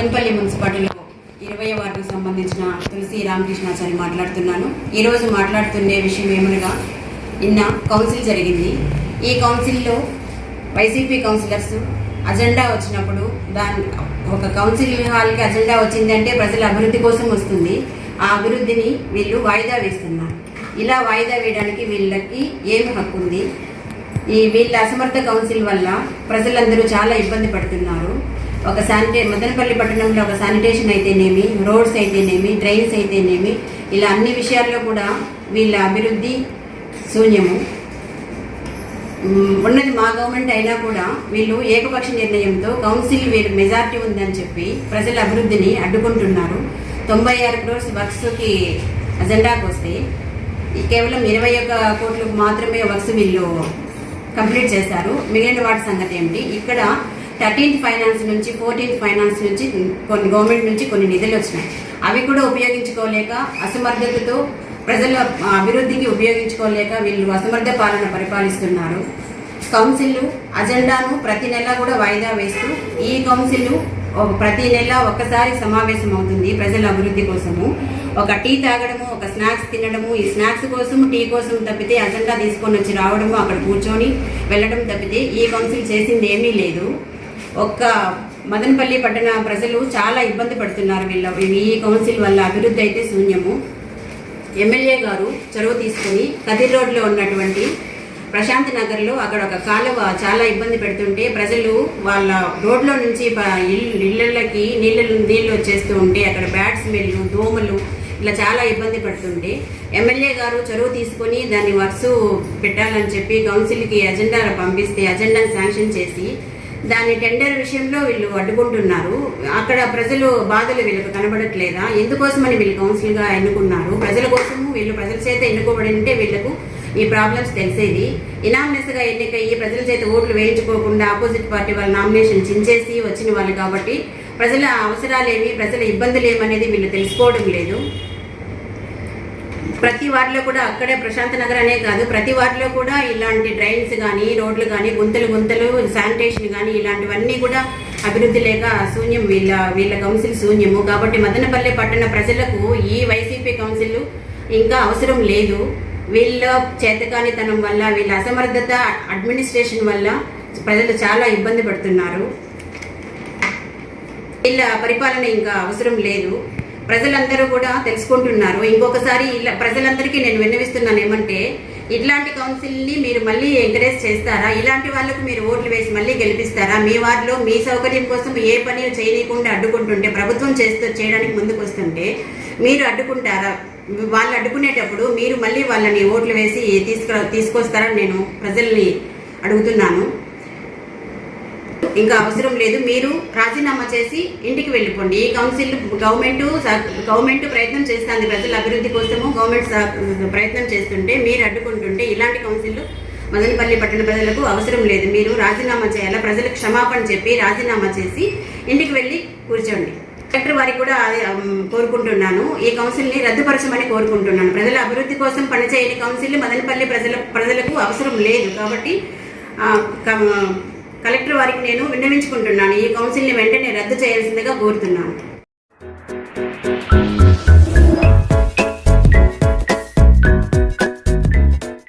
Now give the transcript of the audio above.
మదనపల్లి మున్సిపాలిటీలో 20వ వార్డుకు సంబంధించిన తులసి రామకృష్ణాచారి మాట్లాడుతున్నాను. ఈరోజు మాట్లాడుతున్న విషయం ఏమనగా, నిన్న కౌన్సిల్ జరిగింది. ఈ కౌన్సిల్లో వైసీపీ కౌన్సిలర్స్ అజెండా వచ్చినప్పుడు ఒక కౌన్సిల్ హాల్కి అజెండా వచ్చిందంటే ప్రజల అభివృద్ధి కోసం వస్తుంది. ఆ అభివృద్ధిని వీళ్ళు వాయిదా వేస్తున్నారు. ఇలా వాయిదా వేయడానికి వీళ్ళకి ఏమి హక్కు ఉంది? వీళ్ళ అసమర్థ కౌన్సిల్ వల్ల ప్రజలందరూ చాలా ఇబ్బంది పడుతున్నారు. మదనపల్లి పట్టణంలో ఒక శానిటేషన్ అయితేనేమి, రోడ్స్ అయితేనేమి, డ్రైన్స్ అయితేనేమి, ఇలా అన్ని విషయాల్లో కూడా వీళ్ళ అభివృద్ధి శూన్యము. ఉన్నది మా గవర్నమెంట్ అయినా కూడా వీళ్ళు ఏకపక్ష నిర్ణయంతో కౌన్సిల్ వీళ్ళు మెజార్టీ ఉందని చెప్పి ప్రజల అభివృద్ధిని అడ్డుకుంటున్నారు. 96 crores వర్క్స్కి అజెండాకు వస్తే కేవలం 21 కోట్లకు మాత్రమే వర్క్స్ వీళ్ళు కంప్లీట్ చేశారు. మిగిలిన వాటి సంగతి ఏమిటి? ఇక్కడ 13th ఫైనాన్స్ నుంచి 14th ఫైనాన్స్ నుంచి కొన్ని గవర్నమెంట్ నుంచి కొన్ని నిధులు వచ్చినాయి. అవి కూడా ఉపయోగించుకోలేక అసమర్థతతో ప్రజల అభివృద్ధికి ఉపయోగించుకోలేక వీళ్ళు అసమర్థ పాలన పరిపాలిస్తున్నారు. కౌన్సిల్ అజెండాను ప్రతి నెల కూడా వాయిదా వేస్తూ ఈ కౌన్సిల్ ప్రతి నెల ఒక్కసారి సమావేశం అవుతుంది ప్రజల అభివృద్ధి కోసము. ఒక టీ తాగడము, ఒక స్నాక్స్ తినడము, ఈ స్నాక్స్ కోసం టీ కోసం తప్పితే అజెండా తీసుకొని వచ్చి రావడము, అక్కడ కూర్చొని వెళ్ళడం తప్పితే ఈ కౌన్సిల్ చేసింది ఏమీ లేదు. ఒక్క మదనపల్లి పట్టణ ప్రజలు చాలా ఇబ్బంది పడుతున్నారు ఈ కౌన్సిల్ వల్ల. అభివృద్ధి అయితే శూన్యము. ఎమ్మెల్యే గారు చొరవ తీసుకుని కదిర్ రోడ్లో ఉన్నటువంటి ప్రశాంత్ నగర్లో అక్కడ ఒక కాలువ చాలా ఇబ్బంది పెడుతుంటే ప్రజలు వాళ్ళ రోడ్లో నుంచి ఇళ్ళకి నీళ్ళు వచ్చేస్తూ ఉంటే అక్కడ బ్యాడ్ స్మెల్, దోమలు ఇలా చాలా ఇబ్బంది పడుతుంటే ఎమ్మెల్యే గారు చొరవ తీసుకొని దాన్ని వర్క్స్ పెట్టాలని చెప్పి కౌన్సిల్కి అజెండా పంపిస్తే అజెండాను శాంక్షన్ చేసి దాని టెండర్ విషయంలో వీళ్ళు అడ్డుకుంటున్నారు. అక్కడ ప్రజలు బాధలు వీళ్ళకు కనబడట్లేదా? ఎందుకోసమని వీళ్ళు కౌన్సిల్గా ఎన్నుకున్నారు? ప్రజల కోసము వీళ్ళు ప్రజల చేత ఎన్నుకోబడి ఉంటే వీళ్ళకు ఈ ప్రాబ్లమ్స్ తెలిసేది. ఇనామినెస్గా ఎన్నికయ్యి ప్రజల చేత ఓట్లు వేయించుకోకుండా ఆపోజిట్ పార్టీ వాళ్ళ నామినేషన్ చించేసి వచ్చిన వాళ్ళు కాబట్టి ప్రజల అవసరాలేమి, ప్రజల ఇబ్బందులు ఏమనేది వీళ్ళు తెలుసుకోవడం లేదు. ప్రతి వార్డులో కూడా అక్కడే ప్రశాంత్ నగర్ అనే కాదు, ప్రతి వార్డులో కూడా ఇలాంటి డ్రైన్స్ కానీ, రోడ్లు కానీ, గుంతలు శానిటేషన్ కానీ ఇలాంటివన్నీ కూడా అభివృద్ధి లేక శూన్యం. వీళ్ళ కౌన్సిల్ శూన్యము. కాబట్టి మదనపల్లి పట్టణ ప్రజలకు ఈ వైసీపీ కౌన్సిల్ ఇంకా అవసరం లేదు. వీళ్ళ చేతకానితనం వల్ల, వీళ్ళ అసమర్థత అడ్మినిస్ట్రేషన్ వల్ల ప్రజలు చాలా ఇబ్బంది పడుతున్నారు. వీళ్ళ పరిపాలన ఇంకా అవసరం లేదు. ప్రజలందరూ కూడా తెలుసుకుంటున్నారు. ఇంకొకసారి ఇలా ప్రజలందరికీ నేను విన్నవిస్తున్నాను ఏమంటే, ఇట్లాంటి కౌన్సిల్ని మీరు మళ్ళీ ఎంకరేజ్ చేస్తారా? ఇలాంటి వాళ్ళకు మీరు ఓట్లు వేసి మళ్ళీ గెలిపిస్తారా? మీ వార్డులో మీ సౌకర్యం కోసం ఏ పని చేయకుండా అడ్డుకుంటుంటే, ప్రభుత్వం చేయడానికి ముందుకు వస్తుంటే మీరు అడ్డుకుంటారా? వాళ్ళు అడ్డుకునేటప్పుడు మీరు మళ్ళీ వాళ్ళని ఓట్లు వేసి తీసుకొస్తారని నేను ప్రజల్ని అడుగుతున్నాను. ఇంకా అవసరం లేదు. మీరు రాజీనామా చేసి ఇంటికి వెళ్ళిపోండి. ఈ కౌన్సిల్ గవర్నమెంట్ ప్రయత్నం చేస్తుంది ప్రజల అభివృద్ధి కోసము. గవర్నమెంట్ ప్రయత్నం చేస్తుంటే మీరు అడ్డుకుంటుంటే ఇలాంటి కౌన్సిల్ మదనపల్లి పట్టణ ప్రజలకు అవసరం లేదు. మీరు రాజీనామా చేయాలా? ప్రజలకు క్షమాపణ చెప్పి రాజీనామా చేసి ఇంటికి వెళ్ళి కూర్చోండి. కలెక్టర్ వారికి కూడా కోరుకుంటున్నాను, ఈ కౌన్సిల్ని రద్దుపరచమని కోరుకుంటున్నాను. ప్రజల అభివృద్ధి కోసం పనిచేయని కౌన్సిల్ మదనపల్లి ప్రజలకు అవసరం లేదు. కాబట్టి కలెక్టర్ వారికి నేను విన్నవించుకుంటున్నాను, ఈ కౌన్సిల్ని వెంటనే రద్దు చేయాల్సిందిగా కోరుతున్నాను.